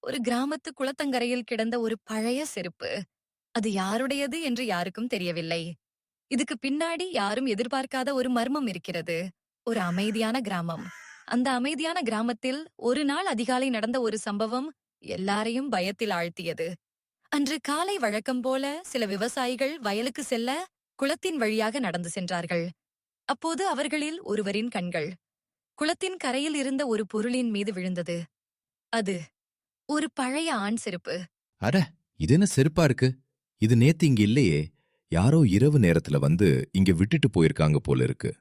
ஒரு கிராமத்து குளத்தங்கரையில் கிடந்த ஒரு பழைய செருப்பு. அது யாருடையது என்று யாருக்கும் தெரியவில்லை. இதுக்கு பின்னாடி யாரும் எதிர்பார்க்காத ஒரு மர்மம் இருக்கிறது. ஒரு அமைதியான கிராமம். அந்த அமைதியான கிராமத்தில் ஒரு நாள் அதிகாலை நடந்த ஒரு சம்பவம் எல்லாரையும் பயத்தில் ஆழ்த்தியது. அன்று காலை வழக்கம் போல சில விவசாயிகள் வயலுக்கு செல்ல குளத்தின் வழியாக நடந்து சென்றார்கள். அப்போது அவர்களில் ஒருவரின் கண்கள் குளத்தின் கரையில் இருந்த ஒரு பொருளின் மீது விழுந்தது. அது ஒரு பழைய ஆண் செருப்பு. அட, இது என்ன செருப்பா இருக்கு? இது நேத்து இங்க இல்லையே. யாரோ இரவு நேரத்துல வந்து இங்க விட்டுட்டு போயிருக்காங்க போல இருக்கு.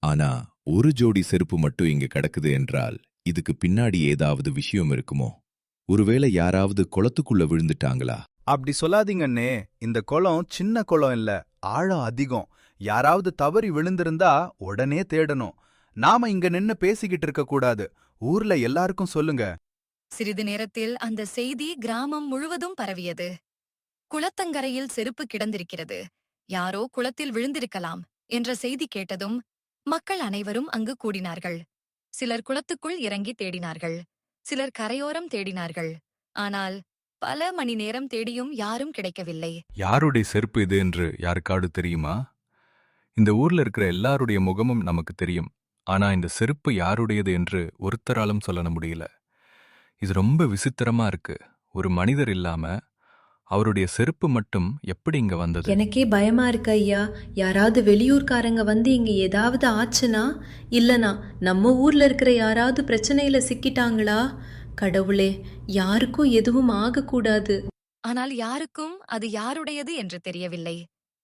ஆனா ஒரு ஜோடி செருப்பு மட்டும் இங்க கிடக்குது என்றால் இதுக்கு பின்னாடி ஏதாவது விஷயம் இருக்குமோ? ஒருவேளை யாராவது குளத்துக்குள்ள விழுந்துட்டாங்களா? அப்படி சொல்லாதீங்க அண்ணே. இந்த குளம் சின்ன குளம் இல்ல, ஆழம் அதிகம். யாராவது தவறி விழுந்திருந்தா உடனே தேடணும். நாம இங்க நின்னு பேசிக்கிட்டு இருக்க கூடாது. ஊர்ல எல்லாருக்கும் சொல்லுங்க. சிறிது நேரத்தில் அந்த செய்தி கிராமம் முழுவதும் பரவியது. குளத்தங்கரையில் செருப்பு கிடந்திருக்கிறது. யாரோ குளத்தில் விழுந்திருக்கலாம் என்ற செய்தி கேட்டதும் மக்கள் அனைவரும் அங்கு கூடினார்கள். சிலர் குளத்துக்குள் இறங்கி தேடினார்கள். சிலர் கரையோரம் தேடினார்கள். ஆனால் பல மணி நேரம் தேடியும் யாரும் கிடைக்கவில்லை. யாருடைய செருப்பு இது என்று யாருக்காவது தெரியுமா? இந்த ஊர்ல இருக்கிற எல்லாருடைய முகமும் நமக்கு தெரியும். ஆனா இந்த செருப்பு யாருடையது என்று ஒருத்தராலும் சொல்ல முடியல. இது ரொம்ப விசித்திரமா இருக்கு. ஒரு மனிதர் இல்லாம அவருடைய செருப்பு மட்டும் எப்படி இங்க வந்தது? எனக்கே பயமா இருக்கு ஐயா. யாராவது வெளியூர்காரங்க வந்து இங்க ஏதாவது ஆச்சுன்னா, இல்லனா நம்ம ஊர்ல இருக்கிற யாராவது பிரச்சனையில சிக்கிட்டாங்களா? கடவுளே, யாருக்கும் எதுவும் ஆகக்கூடாது. ஆனால் யாருக்கும் அது யாருடையது என்று தெரியவில்லை.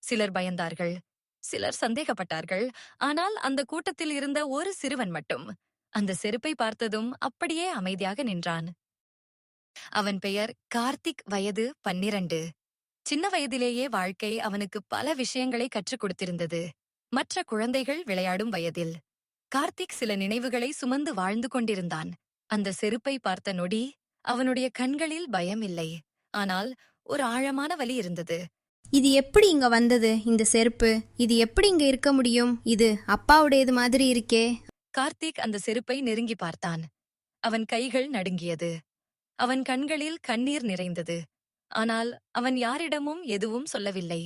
சிலர் பயந்தார்கள். சிலர் சந்தேகப்பட்டார்கள். ஆனால் அந்த கூட்டத்தில் இருந்த ஒரு சிறுவன் மட்டும் அந்த செருப்பை பார்த்ததும் அப்படியே அமைதியாக நின்றான். அவன் பெயர் கார்த்திக். வயது 12. சின்ன வயதிலேயே வாழ்க்கை அவனுக்கு பல விஷயங்களை கற்றுக் கொடுத்திருந்தது. மற்ற குழந்தைகள் விளையாடும் வயதில் கார்த்திக் சில நினைவுகளை சுமந்து வாழ்ந்து கொண்டிருந்தான். அந்த செருப்பை பார்த்த நொடி அவனுடைய கண்களில் பயம் இல்லை, ஆனால் ஒரு ஆழமான வலி இருந்தது. இது எப்படி இங்க வந்தது? இந்த செருப்பு இது எப்படி இங்க இருக்க முடியும்? இது அப்பாவுடையது மாதிரி இருக்கே. கார்த்திக் அந்த செருப்பை நெருங்கி பார்த்தான். அவன் கைகள் நடுங்கியது. அவன் கண்களில் கண்ணீர் நிறைந்தது. ஆனால் அவன் யாரிடமும் எதுவும் சொல்லவில்லை.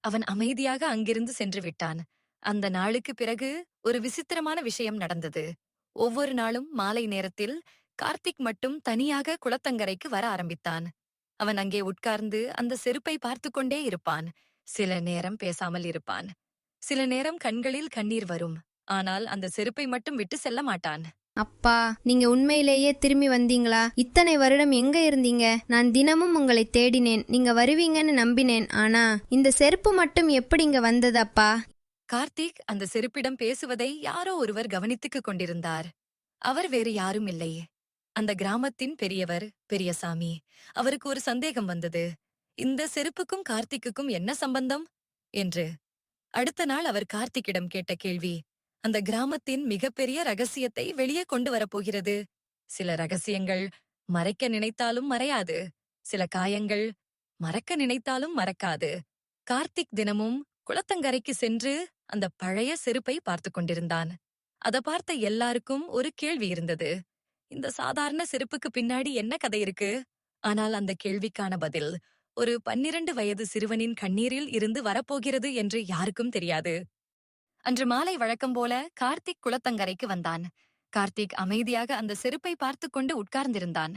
அவன் அமைதியாக அங்கிருந்து சென்று விட்டான். அந்த நாளுக்கு பிறகு ஒரு விசித்திரமான விஷயம் நடந்தது. ஒவ்வொரு நாளும் மாலை நேரத்தில் கார்த்திக் மட்டும் தனியாக குளத்தங்கரைக்கு வர ஆரம்பித்தான். அவன் அங்கே உட்கார்ந்து அந்த செருப்பை பார்த்து கொண்டே இருப்பான். சில நேரம் பேசாமல் இருப்பான். சில நேரம் கண்களில் கண்ணீர் வரும். ஆனால் அந்த செருப்பை மட்டும் விட்டு செல்ல மாட்டான். அப்பா, நீங்க உண்மையிலேயே திரும்பி வந்தீங்களா? இத்தனை வருடம் எங்க இருந்தீங்க? நான் தினமும் உங்களை தேடினேன். நீங்க வருவீங்கன்னு நம்பினேன். ஆனா இந்த செருப்பு மட்டும் எப்படி இங்க வந்தது அப்பா? கார்த்திக் அந்த செருப்பிடம் பேசுவதை யாரோ ஒருவர் கவனித்துக் கொண்டிருந்தார். அவர் வேறு யாரும் இல்லை, அந்த கிராமத்தின் பெரியவர் பெரியசாமி. அவருக்கு ஒரு சந்தேகம் வந்தது. இந்த செருப்புக்கும் கார்த்திக்குக்கும் என்ன சம்பந்தம் என்று. அடுத்த நாள் அவர் கார்த்திக்கிடம் கேட்ட கேள்வி அந்த கிராமத்தின் மிகப்பெரிய ரகசியத்தை வெளியே கொண்டு வரப்போகிறது. சில ரகசியங்கள் மறைக்க நினைத்தாலும் மறையாது. சில காயங்கள் மறக்க நினைத்தாலும் மறக்காது. கார்த்திக் தினமும் குளத்தங்கரைக்கு சென்று அந்த பழைய செருப்பை பார்த்து கொண்டிருந்தான். அத பார்த்த எல்லாருக்கும் ஒரு கேள்வி இருந்தது. இந்த சாதாரண செருப்புக்கு பின்னாடி என்ன கதை இருக்கு? ஆனால் அந்த கேள்விக்கான பதில் ஒரு 12 வயது சிறுவனின் கண்ணீரில் இருந்து வரப்போகிறது என்று யாருக்கும் தெரியாது. அன்று மாலை வழக்கம் போல கார்த்திக் குளத்தங்கரைக்கு வந்தான். கார்த்திக் அமைதியாக அந்த செருப்பை பார்த்து கொண்டு உட்கார்ந்திருந்தான்.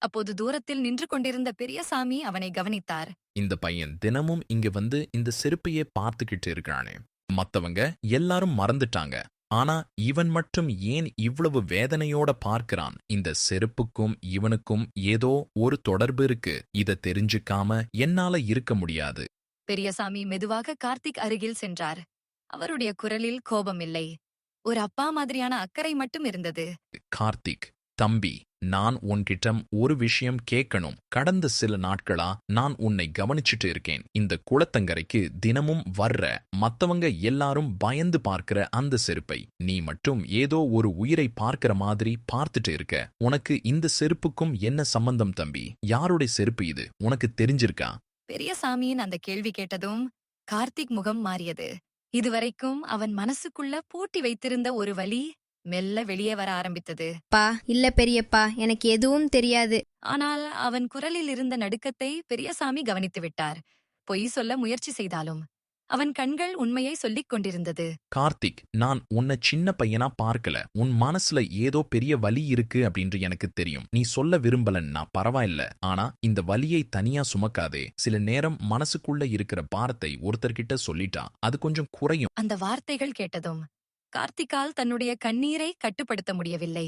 அப்போது தூரத்தில் நின்று கொண்டிருந்த பெரியசாமி அவனை கவனித்தார். இந்த பையன் தினமும் இங்க வந்து இந்த செருப்பையே பார்த்துக்கிட்டு இருக்கிறானே. மத்தவங்க எல்லாரும் மறந்துட்டாங்க. ஆனா இவன் மட்டும் ஏன் இவ்வளவு வேதனையோட பார்க்கிறான்? இந்த செருப்புக்கும் இவனுக்கும் ஏதோ ஒரு தொடர்பு இருக்கு. இத தெரிஞ்சுக்காம என்னால இருக்க முடியாது. பெரியசாமி மெதுவாக கார்த்திக் அருகில் சென்றார். அவருடைய குரலில் கோபம் இல்லை, ஒரு அப்பா மாதிரியான அக்கறை மட்டும் இருந்தது. கார்த்திக், தம்பி, நான் உன்கிட்ட ஒரு விஷயம் கேட்கணும். கடந்த சில நாட்களா நான் உன்னை கவனிச்சுட்டு இருக்கேன். இந்த குளத்தங்கரைக்கு தினமும் வர்ற மத்தவங்க எல்லாரும் பயந்து பார்க்கிற அந்த செருப்பை நீ மட்டும் ஏதோ ஒரு உயிரை பார்க்கிற மாதிரி பார்த்துட்டு இருக்க. உனக்கு இந்த செருப்புக்கும் என்ன சம்பந்தம் தம்பி? யாருடைய செருப்பு இது? உனக்கு தெரிஞ்சிருக்கா? பெரியசாமியின் அந்த கேள்வி கேட்டதும் கார்த்திக் முகம் மாறியது. இதுவரைக்கும் அவன் மனசுக்குள்ள பூட்டி வைத்திருந்த ஒரு வலி மெல்ல வெளியே வர ஆரம்பித்தது. பா இல்ல பெரியப்பா, எனக்கு எதுவும் தெரியாது. ஆனால் அவன் குரலில் இருந்த நடுக்கத்தை பெரியசாமி கவனித்து விட்டார். பொய் சொல்ல முயற்சி செய்தாலும் அவன் கண்கள் உண்மையை சொல்லிக் கொண்டிருந்தது. கார்த்திக், நான் உன்னை சின்ன பையனா பார்க்கல. உன் மனசுல ஏதோ பெரிய வலி இருக்கு அப்படின்னு எனக்கு தெரியும். நீ சொல்ல விரும்பலன்னா பரவாயில்ல. ஆனா இந்த வலியை தனியா சுமக்காதே. சில நேரம் மனசுக்குள்ள இருக்கிற பாரத்தை ஒருத்தர்கிட்ட சொல்லிட்டா அது கொஞ்சம் குறையும். அந்த வார்த்தைகள் கேட்டதும் கார்த்திகால் தன்னுடைய கண்ணீரை கட்டுப்படுத்த முடியவில்லை.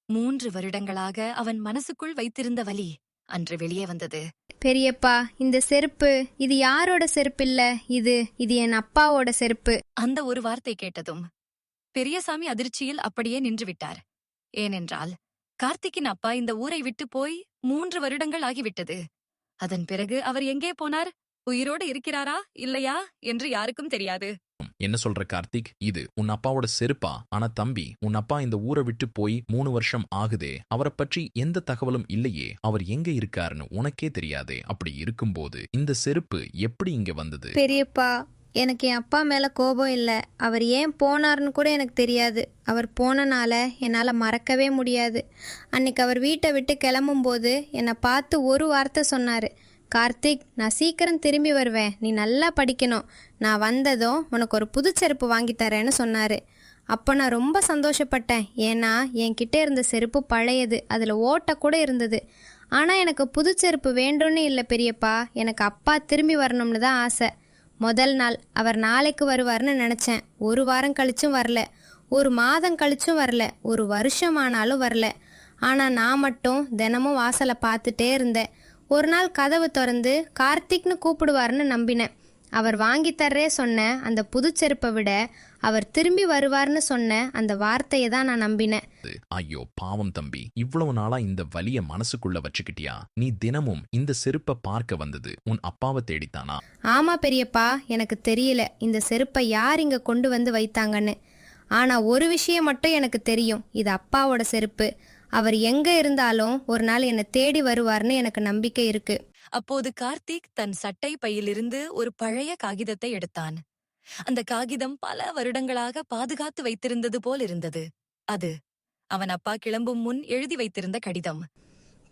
3 வருடங்களாக அவன் மனசுக்குள் வைத்திருந்த வலி அன்று வெளியே வந்தது. பெரியப்பா, இந்த செருப்பு இது யாரோட செருப்பு இல்ல, இது என் அப்பாவோட செருப்பு. அந்த ஒரு வார்த்தை கேட்டதும் பெரியசாமி அதிர்ச்சியில் அப்படியே நின்று விட்டார். ஏனென்றால் கார்த்திக்கின் அப்பா இந்த ஊரை விட்டு போய் 3 வருடங்கள் ஆகிவிட்டது. அதன் பிறகு அவர் எங்கே போனார், உயிரோடு இருக்கிறாரா இல்லையா என்று யாருக்கும் தெரியாது. என்ன சொல்ற கார்த்திக்? இது உன் அப்பாவோட செருப்பா? ஆனா தம்பி, உன் அப்பா இந்த ஊரை விட்டு போய் 3 வருஷம் ஆகுதே. அவரை பற்றி எந்த தகவலும் இல்லையே. அவர் எங்க இருக்காருன்னு உனக்கே தெரியாதே. அப்படி இருக்கும்போது இந்த செருப்பு எப்படி இங்க வந்தது? பெரியப்பா, எனக்கு என் அப்பா மேல கோபம் இல்ல. அவர் ஏன் போனார்னு கூட எனக்கு தெரியாது. அவர் போனனால என்னால மறக்கவே முடியாது. அன்னைக்கு அவர் வீட்டை விட்டு கிளம்பும்போது என்னை பார்த்து ஒரு வார்த்தை சொன்னாரு. கார்த்திக், நான் சீக்கிரம் திரும்பி வருவேன், நீ நல்லா படிக்கணும். நான் வந்ததும் உனக்கு ஒரு புது செருப்பு வாங்கி தரேன்னு சொன்னாரு. அப்போ நான் ரொம்ப சந்தோஷப்பட்டேன். ஏன்னா என்கிட்ட இருந்த செருப்பு பழையது, அதில் ஓட்டை கூட இருந்தது. ஆனால் எனக்கு புது செருப்பு வேண்டும்னு இல்லை பெரியப்பா, எனக்கு அப்பா திரும்பி வரணும்னு தான் ஆசை. முதல் நாள் அவர் நாளைக்கு வருவார்னு நினச்சேன். ஒரு வாரம் கழிச்சும் வரல, ஒரு மாதம் கழிச்சும் வரல, ஒரு வருஷம் ஆனாலும் வரல. ஆனால் நான் மட்டும் தினமும் வாசலை பார்த்துட்டே இருந்தேன். ஒரு நாள் கதவு திறந்து கார்த்திக்னு கூப்பிடுவார்னு நம்பினேன். அவர் வாங்கி தர்றே சொன்ன அந்த புது செருப்பை விட அவர் திரும்பி வருவார்னு சொன்ன அந்த வார்த்தையை தான் நான் நம்பினேன். ஐயோ பாவம் தம்பி, இவ்வளவு நாளா இந்த வலிய மனசுக்குள்ள வச்சுக்கிட்டியா? நீ தினமும் இந்த செருப்பை பார்க்க வந்தது உன் அப்பாவை தேடித்தானா? ஆமா பெரியப்பா, எனக்கு தெரியல இந்த செருப்பை யார் இங்க கொண்டு வந்து வைத்தாங்கன்னு. ஆனா ஒரு விஷயம் மட்டும் எனக்கு தெரியும், இது அப்பாவோட செருப்பு. அவர் எங்க இருந்தாலும் ஒரு நாள் என்னை தேடி வருவார்னு எனக்கு நம்பிக்கை இருக்கு. அப்போது கார்த்திக் தன் சட்டை பையிலிருந்து ஒரு பழைய காகிதத்தை எடுத்தான். அந்த காகிதம் பல வருடங்களாக பாதுகாத்து வைத்திருந்தது போல் இருந்தது. அது அவன் அப்பா கிளம்பும் முன் எழுதி வைத்திருந்த கடிதம்.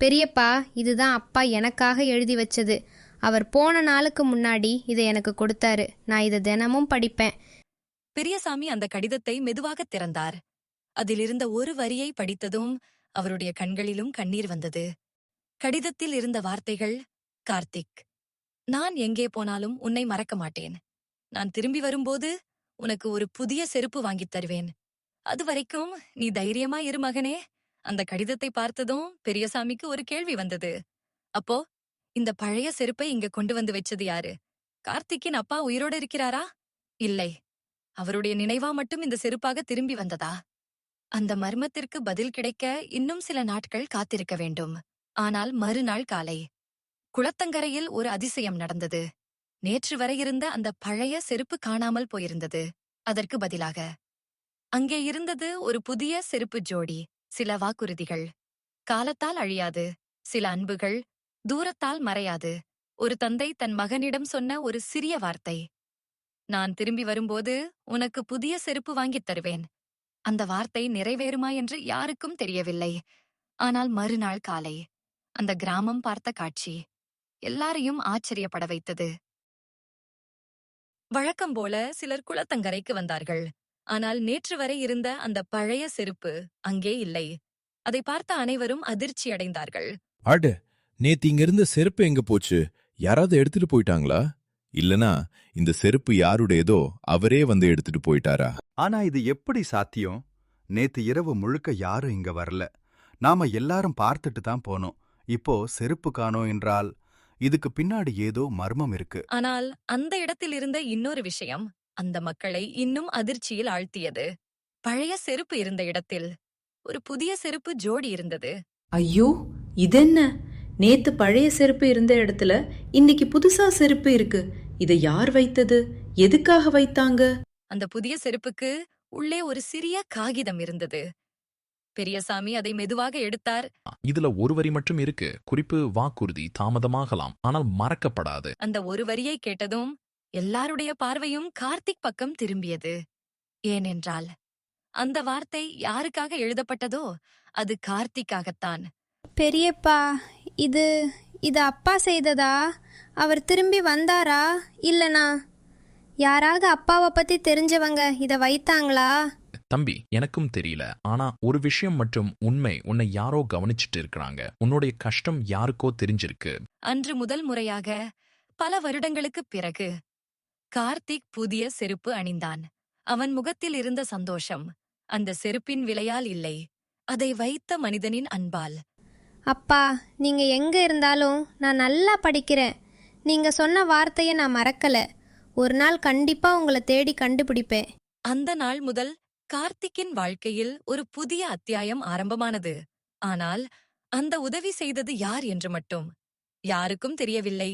பெரியப்பா, இதுதான் அப்பா எனக்காக எழுதி வச்சது. அவர் போன நாளுக்கு முன்னாடி இதை எனக்கு கொடுத்தாரு. நான் இதை தினமும் படிப்பேன். பெரியசாமி அந்த கடிதத்தை மெதுவாக திறந்தார். அதிலிருந்த ஒரு வரியை படித்ததும் அவருடைய கண்களிலும் கண்ணீர் வந்தது. கடிதத்தில் இருந்த வார்த்தைகள்: கார்த்திக், நான் எங்கே போனாலும் உன்னை மறக்க மாட்டேன். நான் திரும்பி வரும்போது உனக்கு ஒரு புதிய செருப்பு வாங்கித் தருவேன். அதுவரைக்கும் நீ தைரியமா இரு மகனே. அந்த கடிதத்தை பார்த்ததும் பெரியசாமிக்கு ஒரு கேள்வி வந்தது. அப்போ இந்த பழைய செருப்பை இங்க கொண்டு வந்து வச்சது யாரு? கார்த்திக்கின் அப்பா உயிரோடு இருக்கிறாரா? இல்லை, அவருடைய நினைவா மட்டும் இந்த செருப்பாக திரும்பி வந்ததா? அந்த மர்மத்திற்கு பதில் கிடைக்க இன்னும் சில நாட்கள் காத்திருக்க வேண்டும். ஆனால் மறுநாள் காலை குளத்தங்கரையில் ஒரு அதிசயம் நடந்தது. நேற்று வரை இருந்த அந்த பழைய செருப்பு காணாமல் போயிருந்தது. அதற்கு பதிலாக அங்கே இருந்தது ஒரு புதிய செருப்பு ஜோடி. சில வாக்குறுதிகள், காலத்தால் அழியாது. சில அன்புகள், தூரத்தால் மறையாது. ஒரு தந்தை தன் மகனிடம் சொன்ன ஒரு சிறிய வார்த்தை: நான் திரும்பி வரும்போது உனக்கு புதிய செருப்பு வாங்கித் தருவேன். அந்த வார்த்தை நிறைவேறுமா என்று யாருக்கும் தெரியவில்லை. ஆனால் மறுநாள் காலை அந்த கிராமம் பார்த்த காட்சி எல்லாரையும் ஆச்சரியப்பட வைத்தது. வழக்கம் போல சிலர் குளத்தங்கரைக்கு வந்தார்கள். ஆனால் நேற்று வரை இருந்த அந்த பழைய செருப்பு அங்கே இல்லை. அதை பார்த்த அனைவரும் அதிர்ச்சி அடைந்தார்கள். அட, நேத்து இங்க இருந்த செருப்பு எங்க போச்சு? யாராவது எடுத்துட்டு போயிட்டாங்களா? இல்லனா இந்த செருப்பு யாருடையதோ அவரே வந்து எடுத்துட்டு போயிட்டாரா? ஆனா இது எப்படி சாத்தியம்? நேத்து இரவு முழுக்க யாரும் இங்க வரல. நாம எல்லாரும் பார்த்துட்டு தான் போனோம். இப்போ செருப்பு காணோம் என்றால் இதுக்கு பின்னாடி ஏதோ மர்மம் இருக்கு. ஆனால் அந்த இடத்தில் இருந்த இன்னொரு விஷயம் அந்த மக்களை இன்னும் அதிர்ச்சியில் ஆழ்த்தியது. பழைய செருப்பு இருந்த இடத்தில் ஒரு புதிய செருப்பு ஜோடி இருந்தது. ஐயோ, இதென்ன? நேத்து பழைய செருப்பு இருந்த இடத்துல இன்னைக்கு புதுசா செருப்பு இருக்கு. இதை யார் வைத்தது? எதுக்காக வைத்தாங்க? அந்த புதிய செருப்புக்கு உள்ளே ஒரு சிறிய காகிதம் இருந்தது. பெரியசாமி அதை மெதுவாக எடுத்தார். இதுல ஒரு வரி மட்டும் இருக்கு. குறிப்பு: வாக்குறுதி தாமதமாகலாம், ஆனால் மறக்கப்படாது. அந்த ஒரு வரியை கேட்டதும் எல்லாருடைய பார்வையும் கார்த்திக் பக்கம் திரும்பியது. ஏனென்றால் அந்த வார்த்தை யாருக்காக எழுதப்பட்டதோ அது கார்த்திக்காகத்தான். பெரியப்பா, இது இது அப்பா செய்ததா? அவர் திரும்பி வந்தாரா? இல்லனா யாராவது அப்பாவை பத்தி தெரிஞ்சவங்க இதை வைத்தாங்களா? தம்பி, எனக்கும் தெரியல. ஆனா ஒரு விஷயம் மற்றும் உண்மை, உன்னை யாரோ கவனிச்சிட்டு இருக்கிறாங்க. உன்னுடைய கஷ்டம் யாருக்கோ தெரிஞ்சிருக்கு. அன்று முதல் முறையாக பல வருடங்களுக்குப் பிறகு கார்த்திக் புதிய செருப்பு அணிந்தான். அவன் முகத்தில் இருந்த சந்தோஷம் அந்த செருப்பின் விலையால் இல்லை, அதை வைத்த மனிதனின் அன்பால். அப்பா, நீங்க எங்க இருந்தாலும் நான் நல்லா படிக்கிறேன். நீங்க சொன்ன வார்த்தையை நான் மறக்கல. ஒரு நாள் கண்டிப்பா உங்களை தேடி கண்டுபிடிப்பேன். அந்த நாள் முதல் கார்த்திக்கின் வாழ்க்கையில் ஒரு புதிய அத்தியாயம் ஆரம்பமானது. ஆனால் அந்த உதவி செய்தது யார் என்று மட்டும் யாருக்கும் தெரியவில்லை.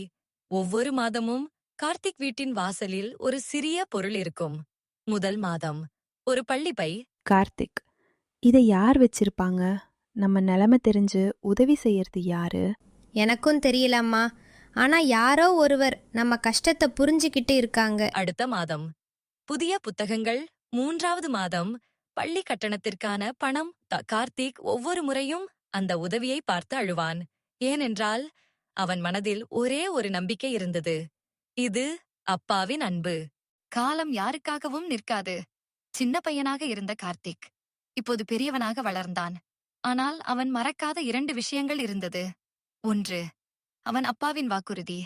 ஒவ்வொரு மாதமும் கார்த்திக் வீட்டின் வாசலில் ஒரு சிறிய பொருள் இருக்கும். முதல் மாதம் ஒரு பள்ளிப்பை. கார்த்திக், இதை யார் வச்சிருப்பாங்க? நம்ம நிலைமை தெரிஞ்சு உதவி செய்யறது யாரு? எனக்கும் தெரியலம்மா. ஆனா யாரோ ஒருவர் நம்ம கஷ்டத்தை புரிஞ்சுக்கிட்டு இருக்காங்க. அடுத்த மாதம் புதிய புத்தகங்கள். மூன்றாவது மாதம் பள்ளி கட்டணத்திற்கான பணம். கார்த்திக் ஒவ்வொரு முறையும் அந்த உதவியை பார்த்து அழுவான். ஏனென்றால் அவன் மனதில் ஒரே ஒரு நம்பிக்கை இருந்தது. இது அப்பாவின் அன்பு. காலம் யாருக்காகவும் நிற்காது. சின்ன பையனாக இருந்த கார்த்திக் இப்போது பெரியவனாக வளர்ந்தான். ஆனால் அவன் மறக்காத 2 விஷயங்கள் இருந்தது. 1, அவன் அப்பாவின் வாக்குறுதி.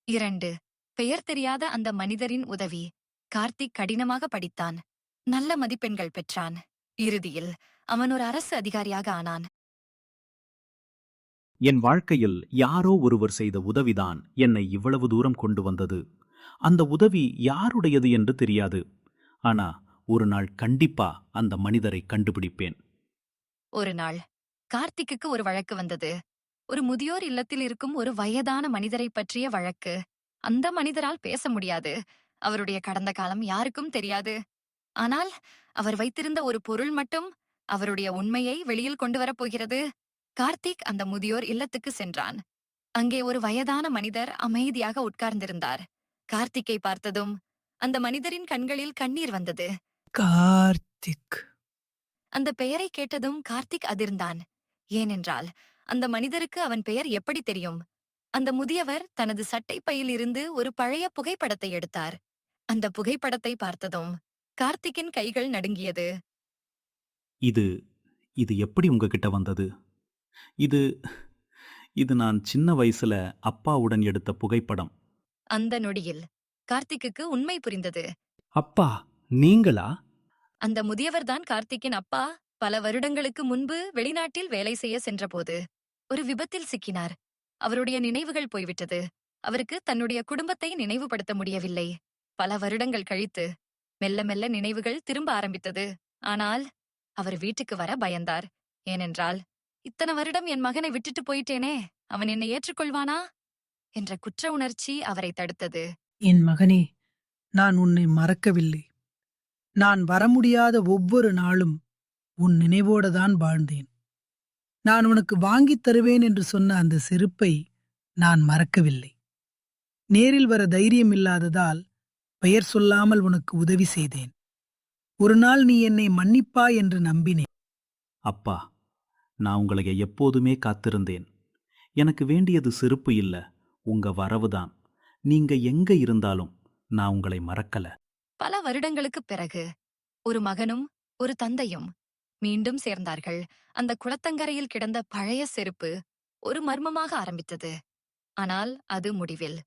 2, பெயர் தெரியாத அந்த மனிதரின் உதவி. கார்த்திக் கடினமாக படித்தான். நல்ல மதிப்பெண்கள் பெற்றான். இறுதியில் அவன் ஒரு அரசு அதிகாரியாக ஆனான். என் வாழ்க்கையில் யாரோ ஒருவர் செய்த உதவிதான் என்னை இவ்வளவு தூரம் கொண்டு வந்தது. அந்த உதவி யாருடையது என்று தெரியாது. ஆனா ஒரு நாள் கண்டிப்பா அந்த மனிதரை கண்டுபிடிப்பேன். ஒரு நாள் கார்த்திக்குக்கு ஒரு வழக்கு வந்தது. ஒரு முதியோர் இல்லத்தில் இருக்கும் ஒரு வயதான மனிதரை பற்றிய வழக்கு. அந்த மனிதரால் பேச முடியாது. அவருடைய கடந்த காலம் யாருக்கும் தெரியாது. ஆனால் அவர் வைத்திருந்த ஒரு பொருள் மட்டும் அவருடைய உண்மையை வெளியில் கொண்டு வரப்போகிறது. கார்த்திக் அந்த முதியோர் இல்லத்துக்கு சென்றான். அங்கே ஒரு வயதான மனிதர் அமைதியாக உட்கார்ந்திருந்தார். கார்த்திக்கை பார்த்ததும் அந்த மனிதரின் கண்களில் கண்ணீர் வந்தது. கார்த்திக். அந்த பெயரை கேட்டதும் கார்த்திக் அதிர்ந்தான். ஏனென்றால் அந்த மனிதருக்கு அவன் பெயர் எப்படி தெரியும்? அந்த முதியவர் தனது சட்டை பையில் இருந்து ஒரு பழைய புகைப்படத்தை எடுத்தார். அந்த புகைப்படத்தை பார்த்ததும் கார்த்திக்கின் கைகள் நடுங்கியது. இது இது எப்படி உங்ககிட்ட வந்தது? இது இது நான் சின்ன வயசுல அப்பாவுடன் எடுத்த புகைப்படம். அந்த நொடியில் கார்த்திக்குக்கு உண்மை புரிந்தது. அப்பா, நீங்களா? அந்த முதியவர்தான் கார்த்திக்கின் அப்பா. பல வருடங்களுக்கு முன்பு வெளிநாட்டில் வேலை செய்ய சென்றபோது ஒரு விபத்தில் சிக்கினார். அவருடைய நினைவுகள் போய்விட்டது. அவருக்கு தன்னுடைய குடும்பத்தை நினைவுபடுத்த முடியவில்லை. பல வருடங்கள் கழித்து மெல்ல மெல்ல நினைவுகள் திரும்ப ஆரம்பித்தது. ஆனால் அவர் வீட்டுக்கு வர பயந்தார். ஏனென்றால் இத்தனை வருடம் என் மகனை விட்டுட்டு போயிட்டேனே, அவன் என்னை ஏற்றுக்கொள்வானா என்ற குற்ற உணர்ச்சி அவரை தடுத்தது. என் மகனே, நான் உன்னை மறக்கவில்லை. நான் வர முடியாத ஒவ்வொரு நாளும் உன் நினைவோடு தான் வாழ்ந்தேன். நான் உனக்கு வாங்கித் தருவேன் என்று சொன்ன அந்த செருப்பை நான் மறக்கவில்லை. நேரில் வர தைரியம் இல்லாததால் பெயர் சொல்லாமல் உனக்கு உதவி செய்தேன். ஒரு நாள் நீ என்னை மன்னிப்பாய் என்று நம்பினேன். அப்பா, நான் உங்களை எப்போதுமே காத்திருந்தேன். எனக்கு வேண்டியது செருப்பு இல்ல, உங்க வரவுதான். நீங்க எங்க இருந்தாலும் நான் உங்களை மறக்கல. பல வருடங்களுக்குப் பிறகு ஒரு மகனும் ஒரு தந்தையும் மீண்டும் சேர்ந்தார்கள். அந்த குளத்தங்கரையில் கிடந்த பழைய செருப்பு ஒரு மர்மமாக ஆரம்பித்தது. ஆனால் அது முடிவில்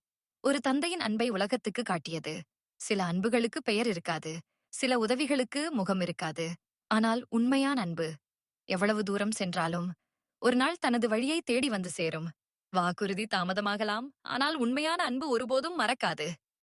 ஒரு தந்தையின் அன்பை உலகத்துக்கு காட்டியது. சில அன்புகளுக்கு பெயர் இருக்காது, சில உதவிகளுக்கு முகம் இருக்காது. ஆனால் உண்மையான அன்பு எவ்வளவு தூரம் சென்றாலும் ஒரு நாள் தனது வழியை தேடி வந்து சேரும். வாக்குறுதி தாமதமாகலாம், ஆனால் உண்மையான அன்பு ஒருபோதும் மறக்காது.